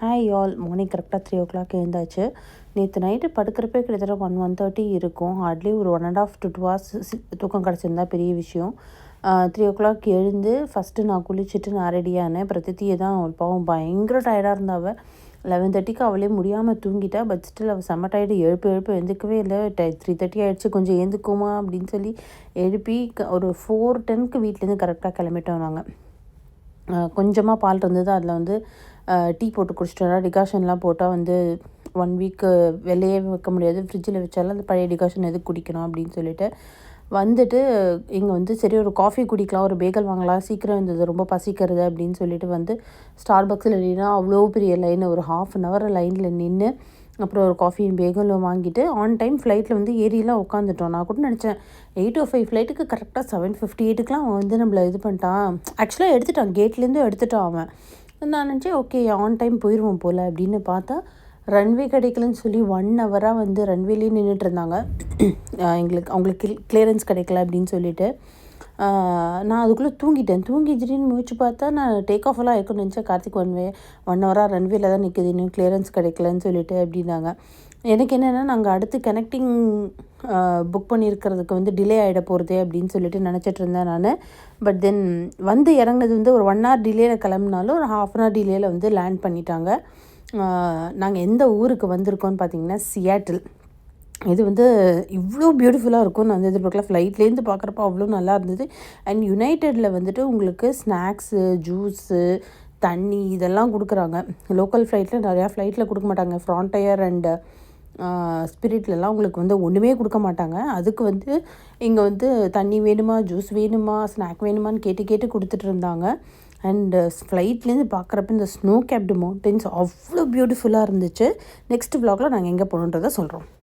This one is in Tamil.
Hi all. மார்னிங் கரெக்டாக 3 o'clock எழுந்தாச்சு. நேற்று நைட்டு படுக்கிறப்பே கிட்டத்தட்ட 1:30 இருக்கும். ஹார்ட்லி ஒரு 1.5 to 2 hours தூக்கம் கிடச்சிருந்தா பெரிய விஷயம். 3 o'clock எழுந்து ஃபஸ்ட்டு நான் குளிச்சுட்டு நான் ரெடியானேன். பிரதித்தியை தான் அவள் பாவம் பயங்கர டயர்டாக இருந்தாள். 11:30க்கு அவளே முடியாமல் தூங்கிட்டா. பட் ஸ்டில் அவள் செம்ம டயர்டு. எழுப்பு எழுந்துக்கவே இல்லை. 3:30 ஆகிடுச்சு, கொஞ்சம் எழுந்துக்குமா அப்படின்னு சொல்லி எழுப்பி ஒரு 4:10க்கு வீட்டிலேருந்து கரெக்டாக கிளம்பிட்டோம் நாங்கள். கொஞ்சமாக பால் இருந்தது, அதில் வந்து டீ போட்டு குடிச்சிட்டு வரா. டிகாஷன்லாம் போட்டால் வந்து 1 week வெளியே வைக்க முடியாது, ஃப்ரிட்ஜில் வச்சாலும் அந்த பழைய டிகாஷன் எதுக்கு குடிக்கணும் அப்படின்னு சொல்லிட்டு வந்துட்டு இங்கே வந்து சரி ஒரு காஃபி குடிக்கலாம், ஒரு பேகல் வாங்கலாம், சீக்கிரம் இருந்தது, ரொம்ப பசிக்கிறது அப்படின்னு சொல்லிட்டு வந்து ஸ்டார்பக்ஸில் நின்னா அவ்வளோ பெரிய லைன், ஒரு 1/2 hour லைனில் நின்று அப்புறம் ஒரு காஃபியும் பேகலும் வாங்கிட்டு ஆன் டைம் ஃப்ளைட்டில் வந்து ஏரியெலாம் உட்காந்துட்டோம். நான் கூட நினச்சேன் 8:05 ஃப்ளைட்டுக்கு கரெக்டாக 7:58க்குலாம் அவன் வந்து நம்மளை இது பண்ணிட்டான். ஆக்சுவலாக எடுத்துட்டான், கேட்லேருந்து எடுத்துட்டான் அவன். நான் நினச்சேன் ஓகே ஆன் டைம் போயிடுவோம் போல் அப்படின்னு பார்த்தா ரன்வே கிடைக்கலன்னு சொல்லி 1 hour வந்து ரன்வேலேயே நின்றுட்டு இருந்தாங்க. அவங்களுக்கு கிளியரன்ஸ் கிடைக்கல அப்படின்னு சொல்லிட்டு நான் அதுக்குள்ளே தூங்கிட்டேன். திடீர்னு முயற்சி பார்த்தா நான் டேக் ஆஃப் எல்லாம் இருக்குன்னு நினச்சேன். கார்த்திக் 1 hour ரன்வேல தான் நிற்குது, இன்னும் கிளியரன்ஸ் கிடைக்கலன்னு சொல்லிட்டு அப்படின்னாங்க. எனக்கு என்னென்னா நாங்கள் அடுத்து கனெக்டிங் புக் பண்ணியிருக்கிறதுக்கு வந்து டிலே ஆகிட போகிறதே அப்படின்னு சொல்லிட்டு நினச்சிட்டு இருந்தேன் நான். பட் தென் வந்து இறங்குனது வந்து ஒரு 1 hour டிலேயில் கிளம்புனாலும் ஒரு 1/2 hour டிலேயில் வந்து லேண்ட் பண்ணிட்டாங்க. நாங்கள் எந்த ஊருக்கு வந்திருக்கோன்னு பார்த்தீங்கன்னா சியாட்டில். இது வந்து இவ்வளோ பியூட்டிஃபுல்லாக இருக்கும் நான் வந்து எதிர்பார்க்கல. ஃப்ளைட்லேருந்து பார்க்குறப்ப அவ்வளோ நல்லா இருந்தது. அண்ட் யுனைடெடில் வந்துட்டு உங்களுக்கு ஸ்நாக்ஸு, ஜூஸு, தண்ணி இதெல்லாம் கொடுக்குறாங்க. லோக்கல் ஃப்ளைட்டில் நிறையா ஃப்ளைட்டில் கொடுக்க மாட்டாங்க. ஃப்ரான்டையர் அண்டு ஸ்பிரிட்லலாம் உங்களுக்கு வந்து ஒன்றுமே கொடுக்க மாட்டாங்க. அதுக்கு வந்து இங்கே வந்து தண்ணி வேணுமா, ஜூஸ் வேணுமா, ஸ்நாக் வேணுமான்னு கேட்டு கொடுத்துட்டு இருந்தாங்க. அண்டு ஃப்ளைட்லேருந்து பார்க்குறப்ப இந்த ஸ்னோ கேப்டு மவுண்டன்ஸ் அவ்வளோ பியூட்டிஃபுல்லாக இருந்துச்சு. நெக்ஸ்ட் vlogல நாங்கள் எங்கே போகணுன்றதை சொல்கிறோம்.